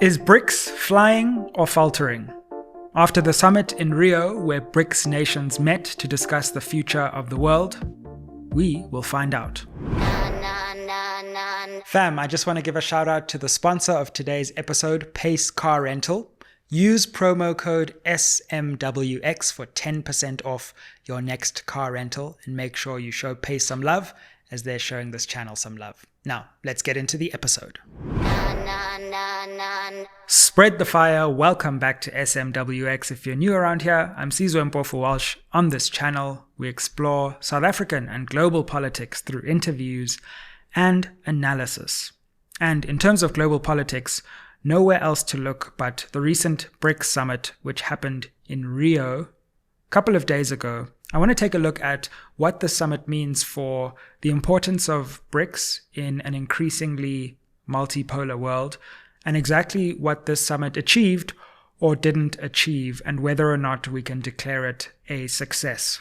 Is BRICS flying or faltering? After the summit in Rio, where BRICS nations met to discuss the future of the world, we will find out. Fam, I just want to give a shout out to the sponsor of today's episode, Pace Car Rental. Use promo code SMWX for 10% off your next car rental, and make sure you show Pace some love as they're showing this channel some love. Now, let's get into the episode. Spread the fire. Welcome back to SMWX. If you're new around here, I'm Sizwe Mpofu-Walsh. On this channel, we explore South African and global politics through interviews and analysis. And in terms of global politics, nowhere else to look but the recent BRICS Summit, which happened in Rio a couple of days ago. I want to take a look at what the summit means for the importance of BRICS in an increasingly multipolar world, and exactly what this summit achieved or didn't achieve, and whether or not we can declare it a success.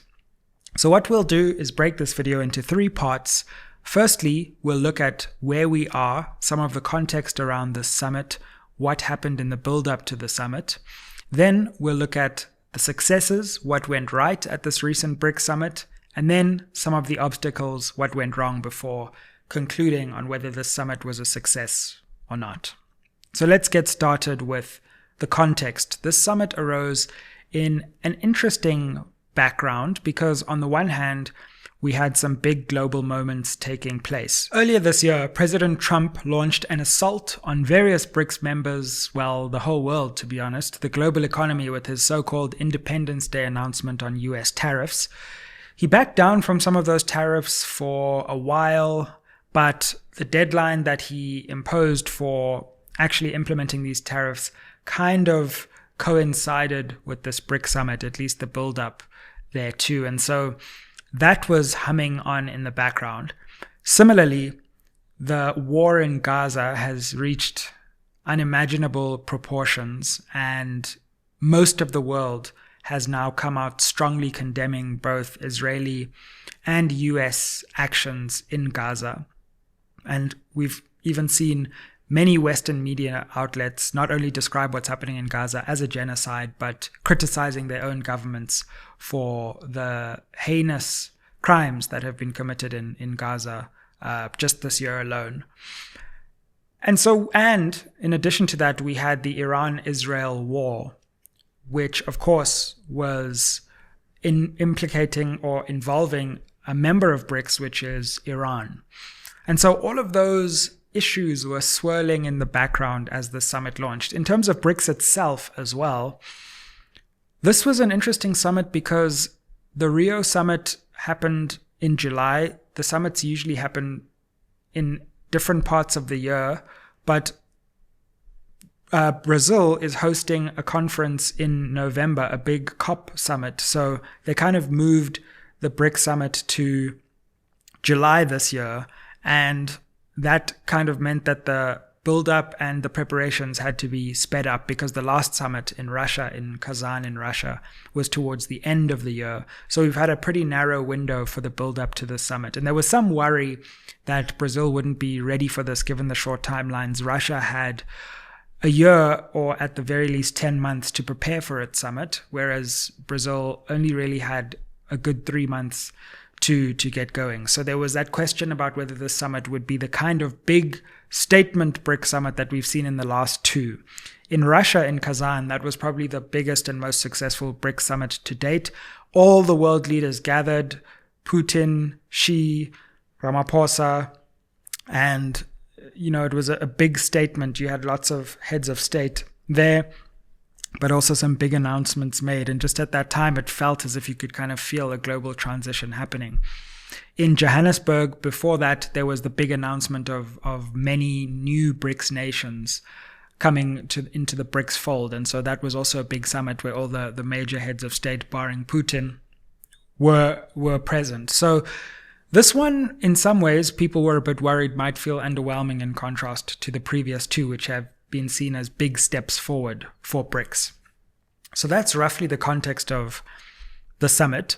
So what we'll do is break this video into three parts. Firstly, we'll look at where we are, some of the context around this summit, what happened in the build-up to the summit. Then we'll look at the successes, what went right at this recent BRICS summit, and then some of the obstacles, what went wrong, before concluding on whether this summit was a success or not. So let's get started with the context. This summit arose in an interesting background because on the one hand, we had some big global moments taking place. Earlier this year, President Trump launched an assault on various BRICS members, well, the whole world, to be honest, the global economy, with his so-called Independence Day announcement on US tariffs. He backed down from some of those tariffs for a while, but the deadline that he imposed for actually implementing these tariffs kind of coincided with this BRICS summit, at least the build-up there too. And so that was humming on in the background. Similarly, the war in Gaza has reached unimaginable proportions, and most of the world has now come out strongly condemning both Israeli and US actions in Gaza. And we've even seen many Western media outlets not only describe what's happening in Gaza as a genocide, but criticizing their own governments for the heinous crimes that have been committed in Gaza just this year alone. And in addition to that, we had the Iran-Israel war, which of course was implicating or involving a member of BRICS, which is Iran. And so all of those issues were swirling in the background as the summit launched. In terms of BRICS itself as well, this was an interesting summit because the Rio summit happened in July. The summits usually happen in different parts of the year, but Brazil is hosting a conference in November, a big COP summit. So they kind of moved the BRICS summit to July this year, and that kind of meant that the build-up and the preparations had to be sped up because the last summit in Russia, in Kazan in Russia, was towards the end of the year. So we've had a pretty narrow window for the build-up to this summit. And there was some worry that Brazil wouldn't be ready for this given the short timelines. Russia had a year, or at the very least 10 months, to prepare for its summit, whereas Brazil only really had a good 3 months to get going. So there was that question about whether this summit would be the kind of big statement BRICS summit that we've seen in the last two. In Russia, in Kazan, that was probably the biggest and most successful BRICS summit to date. All the world leaders gathered, Putin, Xi, Ramaphosa, and it was a big statement. You had lots of heads of state there, but also some big announcements made. And just at that time, it felt as if you could kind of feel a global transition happening. In Johannesburg, before that, there was the big announcement of many new BRICS nations coming into the BRICS fold. And so that was also a big summit where all the major heads of state, barring Putin, were present. So this one, in some ways, people were a bit worried might feel underwhelming in contrast to the previous two, which have been seen as big steps forward for BRICS. So that's roughly the context of the summit.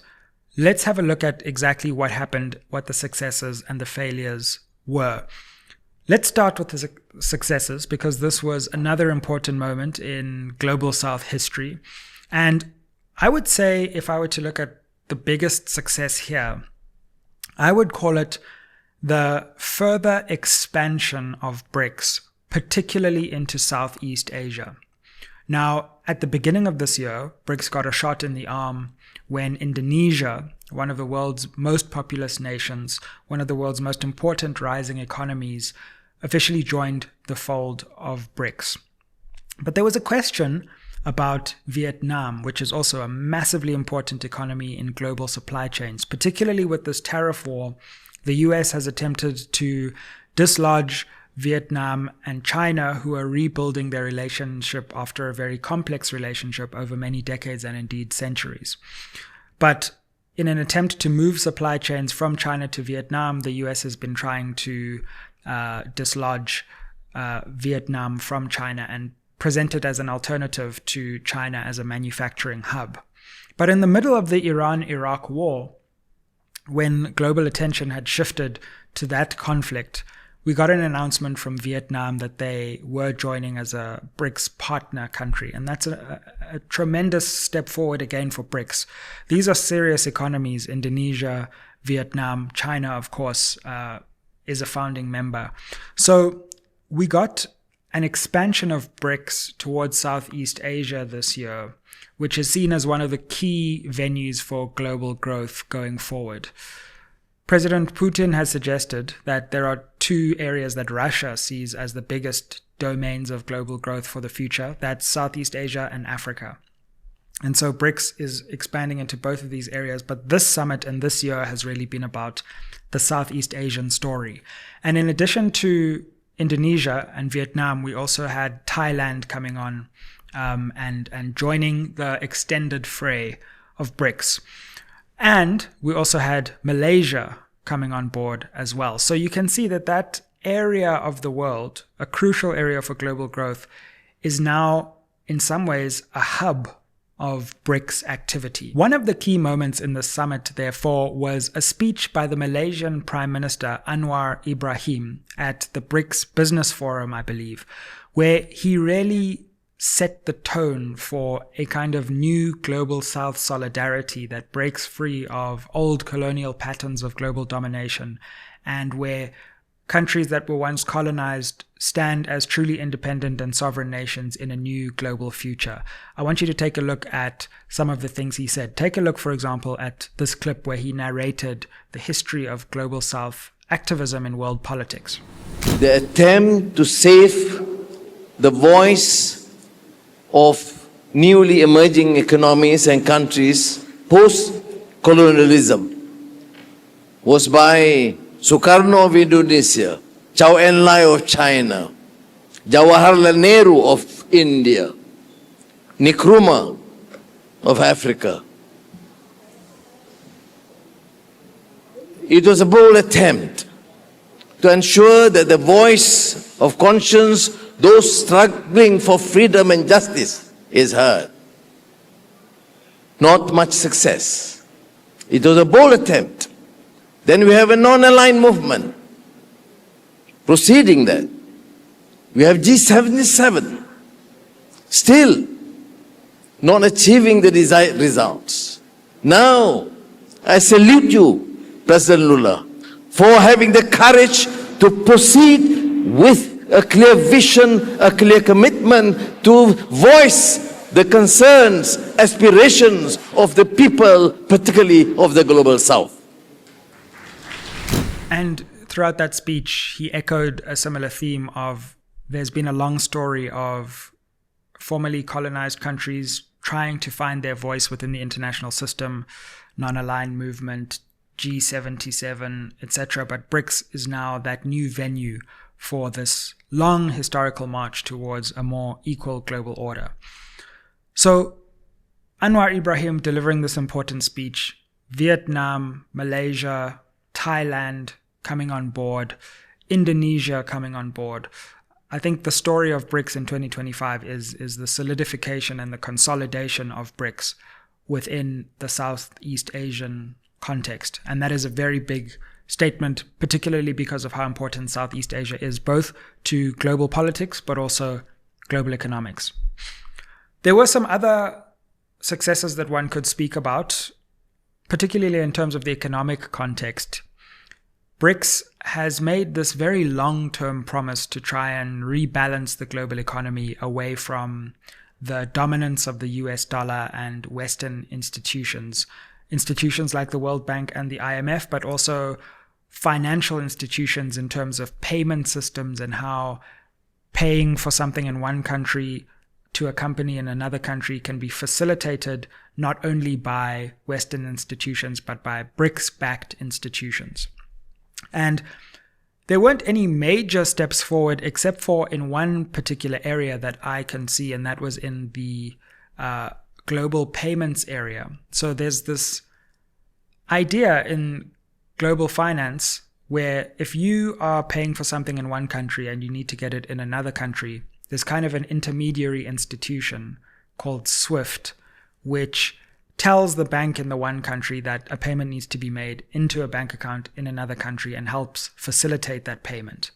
Let's have a look at exactly what happened, what the successes and the failures were. Let's start with the successes, because this was another important moment in Global South history. And I would say, if I were to look at the biggest success here, I would call it the further expansion of BRICS, particularly into Southeast Asia. Now, at the beginning of this year, BRICS got a shot in the arm when Indonesia, one of the world's most populous nations, one of the world's most important rising economies, officially joined the fold of BRICS. But there was a question about Vietnam, which is also a massively important economy in global supply chains. Particularly with this tariff war, the US has attempted to dislodge Vietnam and China, who are rebuilding their relationship after a very complex relationship over many decades and indeed centuries. But in an attempt to move supply chains from China to Vietnam, the US has been trying to dislodge Vietnam from China and present it as an alternative to China as a manufacturing hub. But in the middle of the Iran-Iraq war, when global attention had shifted to that conflict, we got an announcement from Vietnam that they were joining as a BRICS partner country. And that's a tremendous step forward again for BRICS. These are serious economies. Indonesia, Vietnam, China, of course, is a founding member. So we got an expansion of BRICS towards Southeast Asia this year, which is seen as one of the key venues for global growth going forward. President Putin has suggested that there are two areas that Russia sees as the biggest domains of global growth for the future. That's Southeast Asia and Africa. And so BRICS is expanding into both of these areas. But this summit and this year has really been about the Southeast Asian story. And in addition to Indonesia and Vietnam, we also had Thailand coming on and joining the extended fray of BRICS. And we also had Malaysia coming on board as well. So you can see that that area of the world, a crucial area for global growth, is now in some ways a hub of BRICS activity. One of the key moments in the summit, therefore, was a speech by the Malaysian Prime Minister Anwar Ibrahim at the BRICS Business Forum, I believe, where he really set the tone for a kind of new global South solidarity that breaks free of old colonial patterns of global domination, and where countries that were once colonized stand as truly independent and sovereign nations in a new global future. I want you to take a look at some of the things he said. Take a look, for example, at this clip where he narrated the history of global South activism in world politics. The attempt to save the voice of newly emerging economies and countries post-colonialism was by Sukarno of Indonesia, Chao En-lai of China, Jawaharlal Nehru of India, Nkrumah of Africa. It was a bold attempt to ensure that the voice of conscience, those struggling for freedom and justice, is heard. Not much success. It was a bold attempt. Then we have a non-aligned movement. Proceeding that, we have G77, still not achieving the desired results. Now, I salute you, President Lula, for having the courage to proceed with a clear vision, a clear commitment to voice the concerns, aspirations of the people, particularly of the Global South. And throughout that speech, he echoed a similar theme of there's been a long story of formerly colonized countries trying to find their voice within the international system, non-aligned movement, G77, etc. But BRICS is now that new venue for this long historical march towards a more equal global order. So Anwar Ibrahim delivering this important speech, Vietnam, Malaysia, Thailand coming on board, Indonesia coming on board. I think the story of BRICS in 2025 is the solidification and the consolidation of BRICS within the Southeast Asian context. And that is a very big statement, particularly because of how important Southeast Asia is, both to global politics, but also global economics. There were some other successes that one could speak about, particularly in terms of the economic context. BRICS has made this very long-term promise to try and rebalance the global economy away from the dominance of the US dollar and Western institutions like the World Bank and the IMF, but also financial institutions in terms of payment systems and how paying for something in one country to a company in another country can be facilitated not only by Western institutions, but by BRICS-backed institutions. And there weren't any major steps forward except for in one particular area that I can see, and that was in the global payments area. So there's this idea in global finance where if you are paying for something in one country and you need to get it in another country, there's kind of an intermediary institution called SWIFT, which tells the bank in the one country that a payment needs to be made into a bank account in another country and helps facilitate that payment.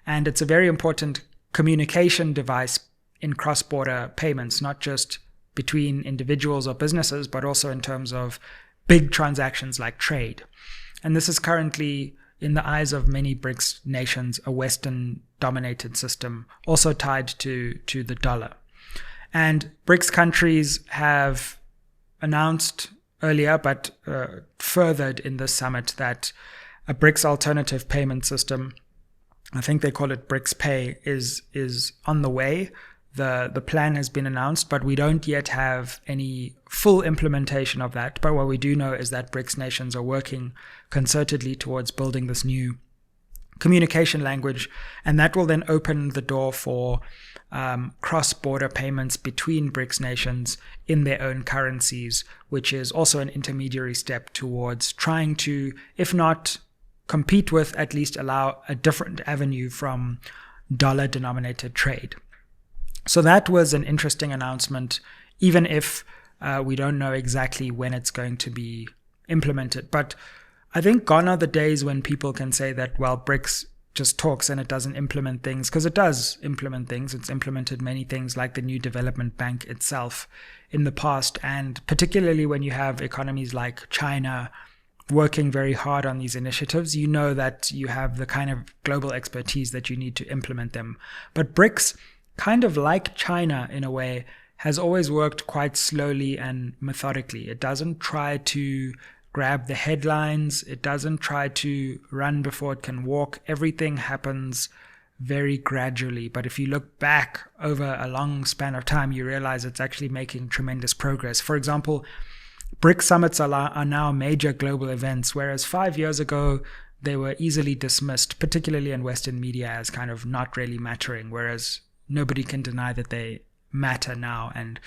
And it's a very important communication device in cross-border payments, not just between individuals or businesses, but also in terms of big transactions like trade. And this is currently, in the eyes of many BRICS nations, a Western-dominated system, also tied to the dollar. And BRICS countries have announced earlier, but furthered in this summit, that a BRICS alternative payment system, I think they call it BRICS Pay, is on the way. The plan has been announced, but we don't yet have any full implementation of that. But what we do know is that BRICS nations are working concertedly towards building this new communication language, and that will then open the door for cross-border payments between BRICS nations in their own currencies, which is also an intermediary step towards trying to, if not compete with, at least allow a different avenue from dollar-denominated trade. So that was an interesting announcement, even if we don't know exactly when it's going to be implemented. But I think gone are the days when people can say that, well, BRICS just talks and it doesn't implement things, because it does implement things. It's implemented many things like the new development bank itself in the past. And particularly when you have economies like China working very hard on these initiatives, you know that you have the kind of global expertise that you need to implement them. But BRICS, kind of like China in a way, has always worked quite slowly and methodically. It doesn't try to grab the headlines. It doesn't try to run before it can walk. Everything happens very gradually. But if you look back over a long span of time, you realize it's actually making tremendous progress. For example, BRICS summits are now major global events, whereas 5 years ago, they were easily dismissed, particularly in Western media, as kind of not really mattering, whereas nobody can deny that they matter now. And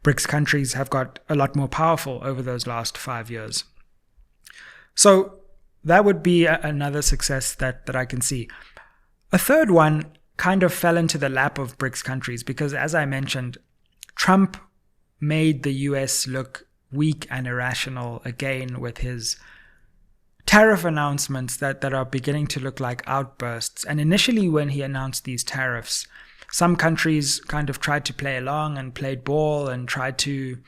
BRICS countries have got a lot more powerful over those last 5 years. So that would be another success that I can see. A third one kind of fell into the lap of BRICS countries because, as I mentioned, Trump made the US look weak and irrational again with his tariff announcements that are beginning to look like outbursts. And initially when he announced these tariffs, some countries kind of tried to play along and played ball and tried to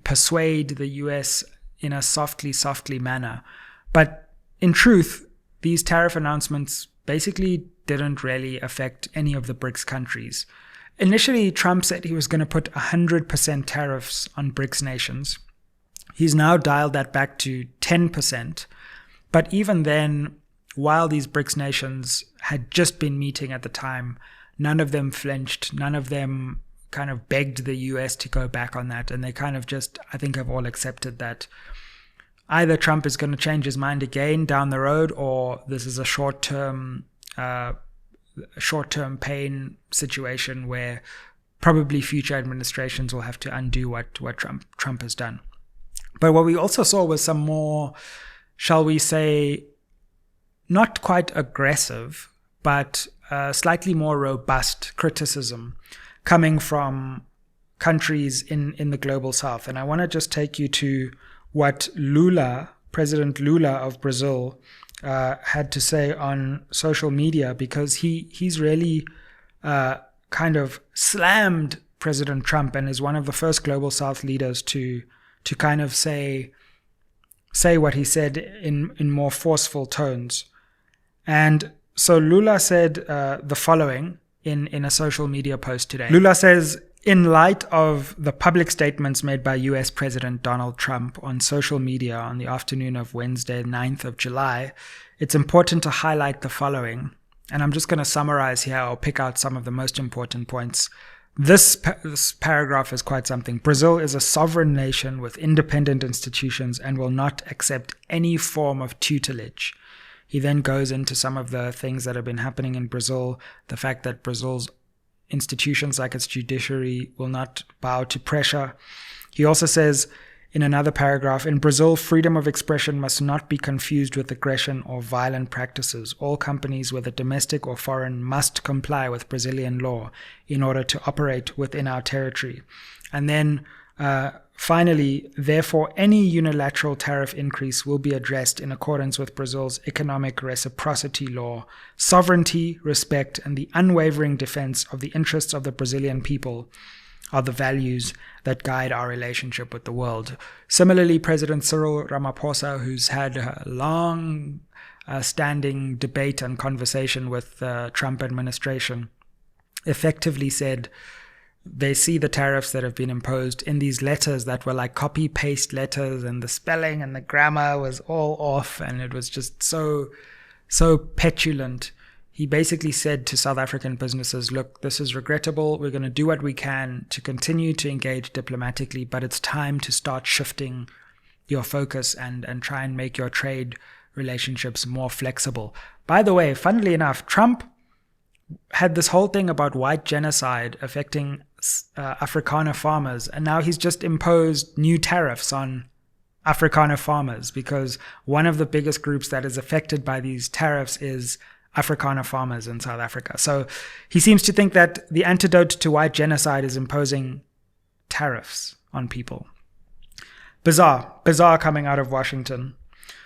persuade the US in a softly manner. But in truth, these tariff announcements basically didn't really affect any of the BRICS countries. Initially, Trump said he was going to put 100% tariffs on BRICS nations. He's now dialed that back to 10%. But even then, while these BRICS nations had just been meeting at the time, none of them flinched. None of them kind of begged the US to go back on that. And they kind of just, I think, have all accepted that either Trump is going to change his mind again down the road, or this is a short-term pain situation where probably future administrations will have to undo what Trump has done. But what we also saw was some more, shall we say, not quite aggressive, but slightly more robust criticism coming from countries in the global south. And I want to just take you to what Lula, President Lula of Brazil, had to say on social media, because he's really kind of slammed President Trump and is one of the first Global South leaders to kind of say what he said in more forceful tones. And so Lula said the following in a social media post today. Lula says, in light of the public statements made by US President Donald Trump on social media on the afternoon of Wednesday, 9th of July, it's important to highlight the following. And I'm just going to summarize here. I'll pick out some of the most important points. This paragraph is quite something. Brazil is a sovereign nation with independent institutions and will not accept any form of tutelage. He then goes into some of the things that have been happening in Brazil, the fact that Brazil's institutions like its judiciary will not bow to pressure. He also says in another paragraph, in Brazil, freedom of expression must not be confused with aggression or violent practices. All companies, whether domestic or foreign, must comply with Brazilian law in order to operate within our territory. And then finally, therefore, any unilateral tariff increase will be addressed in accordance with Brazil's economic reciprocity law. Sovereignty, respect, and the unwavering defense of the interests of the Brazilian people are the values that guide our relationship with the world. Similarly, President Cyril Ramaphosa, who's had a long standing debate and conversation with the Trump administration, effectively said they see the tariffs that have been imposed in these letters that were like copy-paste letters, and the spelling and the grammar was all off, and it was just so petulant. He basically said to South African businesses, look, this is regrettable. We're going to do what we can to continue to engage diplomatically, but it's time to start shifting your focus and try and make your trade relationships more flexible. By the way, funnily enough, Trump had this whole thing about white genocide affecting Afrikaner farmers, and now he's just imposed new tariffs on Afrikaner farmers, because one of the biggest groups that is affected by these tariffs is Afrikaner farmers in South Africa. So he seems to think that the antidote to white genocide is imposing tariffs on people. Bizarre coming out of Washington.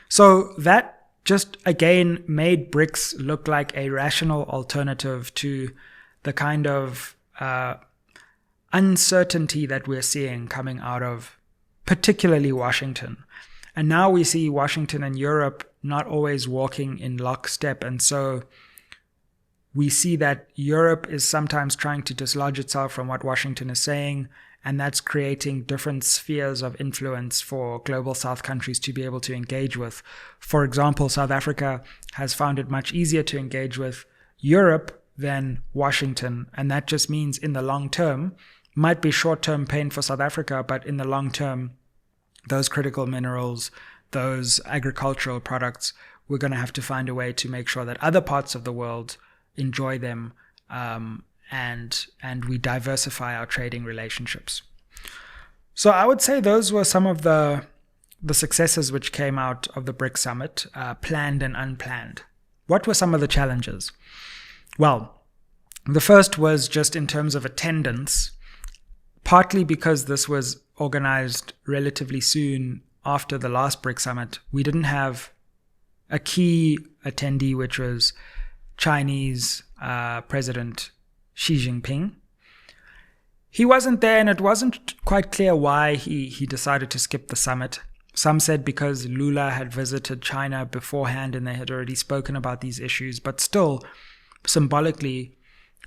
So that just again made BRICS look like a rational alternative to the kind of uncertainty that we're seeing coming out of particularly Washington. And now we see Washington and Europe not always walking in lockstep. And so we see that Europe is sometimes trying to dislodge itself from what Washington is saying, and that's creating different spheres of influence for global South countries to be able to engage with. For example, South Africa has found it much easier to engage with Europe than Washington, and that just means in the long term, might be short-term pain for South Africa, but in the long term, those critical minerals, those agricultural products, we're going to have to find a way to make sure that other parts of the world enjoy them, and we diversify our trading relationships. So I would say those were some of the successes which came out of the BRICS Summit, planned and unplanned. What were some of the challenges? Well, the first was just in terms of attendance, partly because this was organized relatively soon after the last BRICS Summit. We didn't have a key attendee, which was Chinese President Xi Jinping. He wasn't there, and it wasn't quite clear why he decided to skip the summit. Some said because Lula had visited China beforehand and they had already spoken about these issues, but still, symbolically,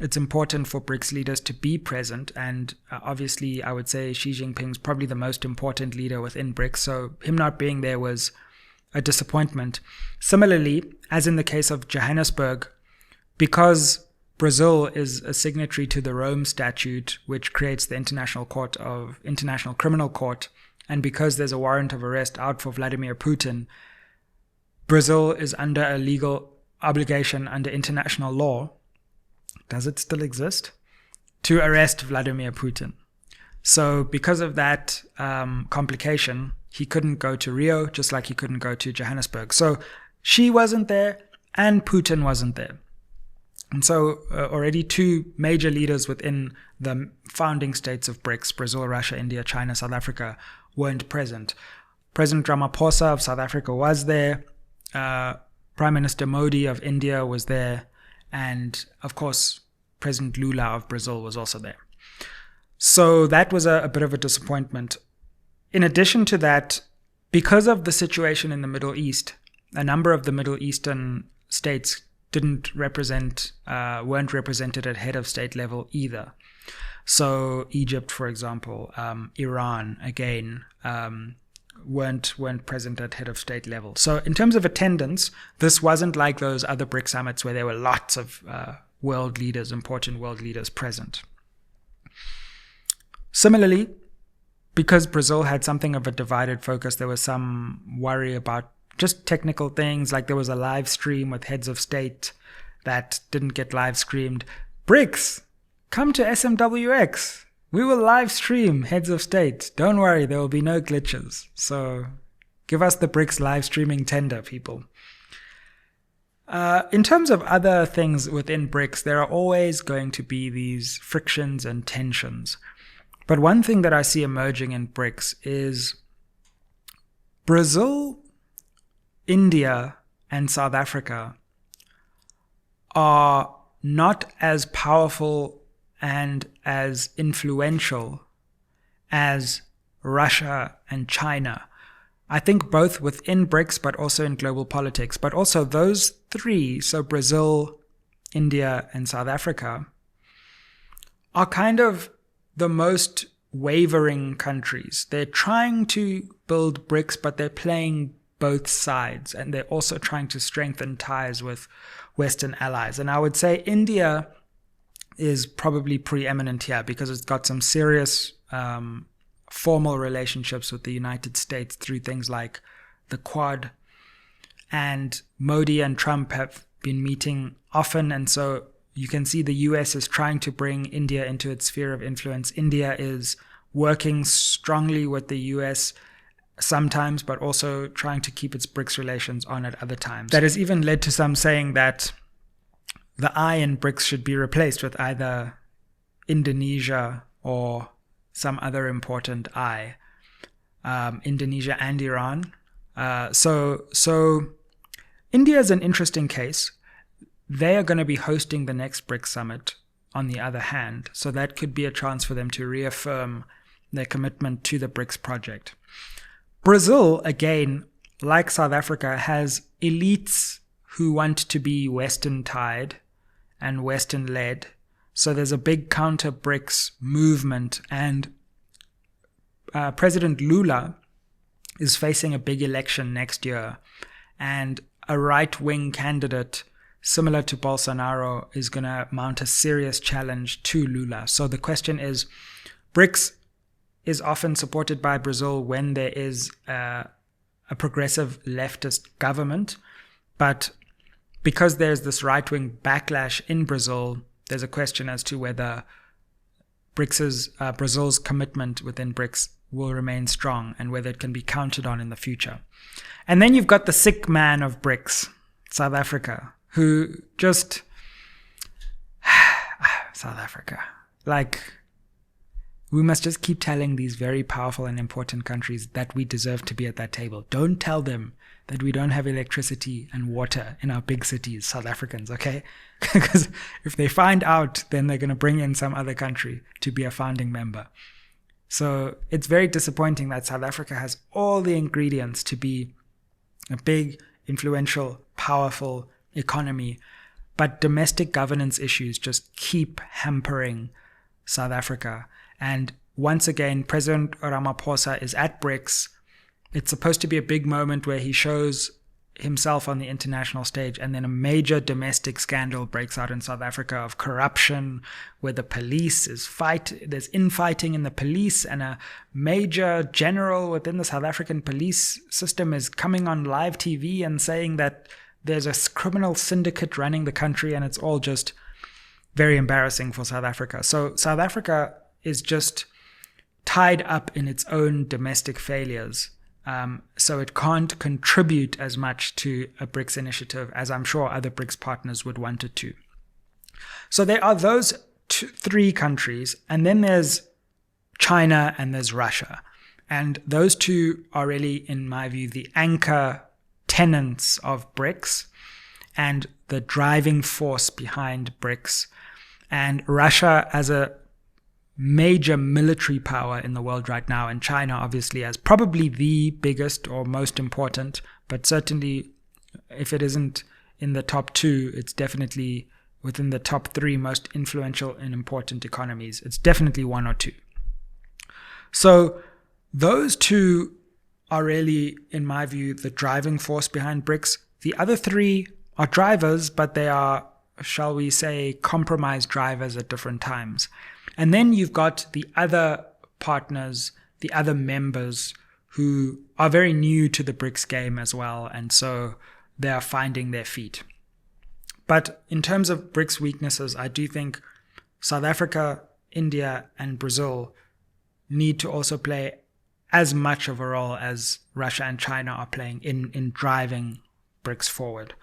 it's important for BRICS leaders to be present, and obviously I would say Xi Jinping's probably the most important leader within BRICS, so him not being there was a disappointment. Similarly, as in the case of Johannesburg, because Brazil is a signatory to the Rome Statute, which creates the International Criminal Court, and because there's a warrant of arrest out for Vladimir Putin, Brazil is under a legal obligation under international law. Does it still exist? To arrest Vladimir Putin. So because of that complication, he couldn't go to Rio, just like he couldn't go to Johannesburg. So Xi wasn't there and Putin wasn't there. And so already two major leaders within the founding states of BRICS, Brazil, Russia, India, China, South Africa, weren't present. President Ramaphosa of South Africa was there. Prime Minister Modi of India was there, and of course, President Lula of Brazil was also there. So that was a bit of a disappointment. In addition to that, because of the situation in the Middle East, a number of the Middle Eastern states weren't represented at head of state level either. So Egypt, for example, Iran, again, weren't present at head of state level. So in terms of attendance, this wasn't like those other BRICS summits where there were lots of important world leaders present. Similarly, because Brazil had something of a divided focus, there was some worry about just technical things, like there was a live stream with heads of state that didn't get live streamed. BRICS, come to SMWX. We will live stream heads of state. Don't worry, there will be no glitches. So give us the BRICS live streaming tender, people. In terms of other things within BRICS, there are always going to be these frictions and tensions. But one thing that I see emerging in BRICS is Brazil, India, and South Africa are not as powerful and as influential as Russia and China. I think both within BRICS, but also in global politics. But also those three, so Brazil, India, and South Africa, are kind of the most wavering countries. They're trying to build BRICS, but they're playing both sides, and they're also trying to strengthen ties with Western allies. And I would say India is probably preeminent here because it's got some serious formal relationships with the United States through things like the Quad. And Modi and Trump have been meeting often, and so you can see the US is trying to bring India into its sphere of influence. India is working strongly with the US sometimes, but also trying to keep its BRICS relations on at other times. That has even led to some saying that the I in BRICS should be replaced with either Indonesia or some other important I. Indonesia and Iran. So India is an interesting case. They are going to be hosting the next BRICS Summit, on the other hand, so that could be a chance for them to reaffirm their commitment to the BRICS project. Brazil, again, like South Africa, has elites who want to be Western-tied and Western-led, so there's a big counter-BRICS movement, and President Lula is facing a big election next year, and a right-wing candidate similar to Bolsonaro is going to mount a serious challenge to Lula. So the question is, BRICS is often supported by Brazil when there is a progressive leftist government, but because there's this right-wing backlash in Brazil, there's a question as to whether Brazil's commitment within BRICS will remain strong and whether it can be counted on in the future. And then you've got the sick man of BRICS, South Africa, who just... South Africa. We must just keep telling these very powerful and important countries that we deserve to be at that table. Don't tell them that we don't have electricity and water in our big cities, South Africans, okay? Because if they find out, then they're going to bring in some other country to be a founding member. So it's very disappointing that South Africa has all the ingredients to be a big, influential, powerful economy, but domestic governance issues just keep hampering South Africa. And once again, President Ramaphosa is at BRICS. It's supposed to be a big moment where he shows himself on the international stage, and then a major domestic scandal breaks out in South Africa of corruption, where the police there's infighting in the police, and a major general within the South African police system is coming on live TV and saying that there's a criminal syndicate running the country, and it's all just very embarrassing for South Africa. So South Africa is just tied up in its own domestic failures. So it can't contribute as much to a BRICS initiative as I'm sure other BRICS partners would want it to. So there are those three countries, and then there's China and there's Russia. And those two are really, in my view, the anchor tenants of BRICS. and the driving force behind BRICS. And Russia as a major military power in the world right now, and China obviously as probably the biggest or most important, but certainly if it isn't in the top 2, it's definitely within the top 3 most influential and important economies. It's definitely 1 or 2. So those 2 are really, in my view, the driving force behind BRICS. The other 3 are drivers, but they are, shall we say, compromise drivers at different times. And then you've got the other partners, the other members who are very new to the BRICS game as well, and so they are finding their feet. But in terms of BRICS weaknesses, I do think South Africa, India, and Brazil need to also play as much of a role as Russia and China are playing in driving BRICS forward.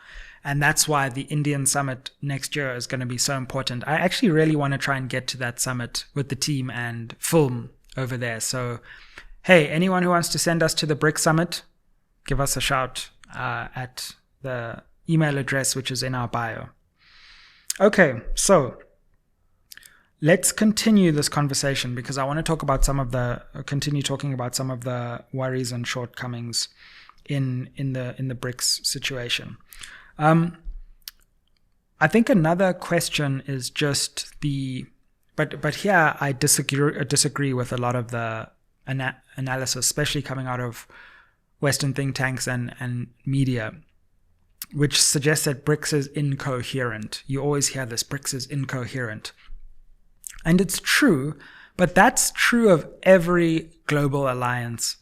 And that's why the Indian summit next year is going to be so important. I actually really want to try and get to that summit with the team and film over there. So, hey, anyone who wants to send us to the BRICS summit, give us a shout at the email address, which is in our bio. Okay, so let's continue this conversation because I want to talk about continue talking about some of the worries and shortcomings in the BRICS situation. I think another question is just but here I disagree with a lot of the analysis, especially coming out of Western think tanks and media, which suggests that BRICS is incoherent. You always hear this, BRICS is incoherent. And it's true, but that's true of every global alliance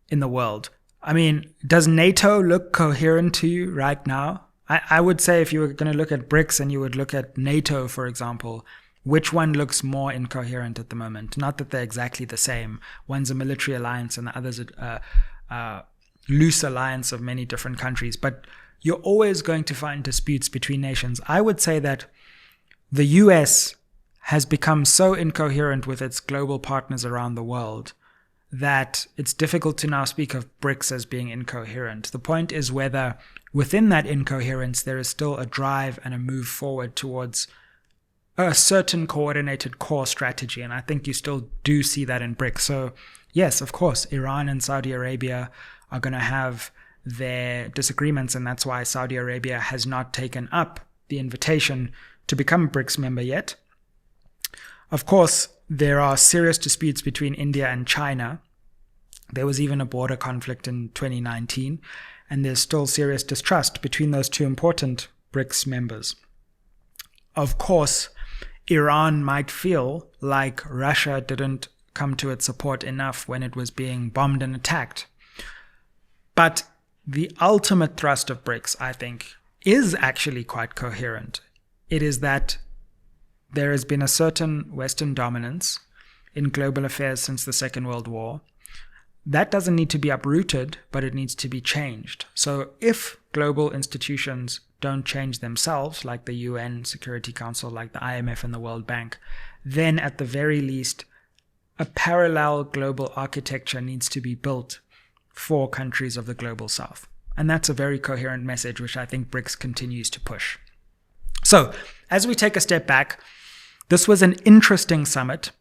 in the world. I mean, does NATO look coherent to you right now? I would say if you were going to look at BRICS and you would look at NATO, for example, which one looks more incoherent at the moment? Not that they're exactly the same. One's a military alliance and the other's a loose alliance of many different countries. But you're always going to find disputes between nations. I would say that the US has become so incoherent with its global partners around the world that it's difficult to now speak of BRICS as being incoherent. The point is whether within that incoherence there is still a drive and a move forward towards a certain coordinated core strategy. And I think you still do see that in BRICS. So yes, of course, Iran and Saudi Arabia are going to have their disagreements, and that's why Saudi Arabia has not taken up the invitation to become a BRICS member yet. Of course, there are serious disputes between India and China. There was even a border conflict in 2019, and there's still serious distrust between those 2 important BRICS members. Of course, Iran might feel like Russia didn't come to its support enough when it was being bombed and attacked. But the ultimate thrust of BRICS, I think, is actually quite coherent. It is that there has been a certain Western dominance in global affairs since the Second World War. That doesn't need to be uprooted, but it needs to be changed. So if global institutions don't change themselves, like the UN Security Council, like the IMF and the World Bank, then at the very least, a parallel global architecture needs to be built for countries of the global south. And that's a very coherent message, which I think BRICS continues to push. So as we take a step back, this was an interesting summit.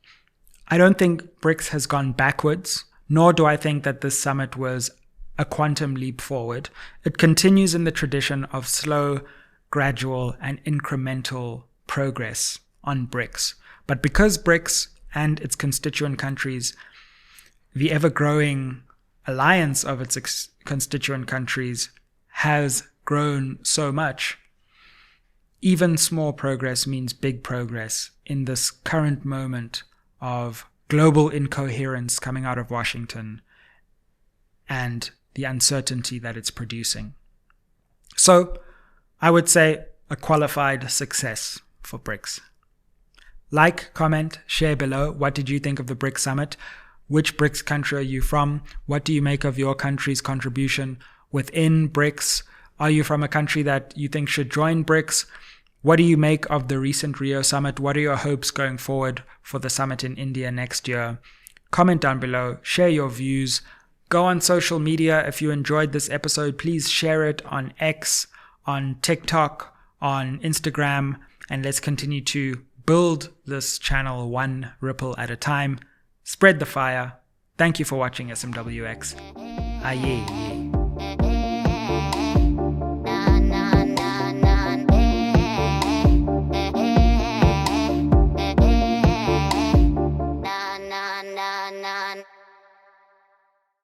I don't think BRICS has gone backwards, nor do I think that this summit was a quantum leap forward. It continues in the tradition of slow, gradual, and incremental progress on BRICS. But because BRICS and its constituent countries, the ever-growing alliance of its constituent countries has grown so much, even small progress means big progress in this current moment of global incoherence coming out of Washington and the uncertainty that it's producing. So I would say a qualified success for BRICS. Like, comment, share below. What did you think of the BRICS Summit? Which BRICS country are you from? What do you make of your country's contribution within BRICS? Are you from a country that you think should join BRICS? What do you make of the recent Rio summit? What are your hopes going forward for the summit in India next year? Comment down below, share your views. Go on social media. If you enjoyed this episode, please share it on X, on TikTok, on Instagram, and let's continue to build this channel one ripple at a time. Spread the fire. Thank you for watching SMWX. Ayeye.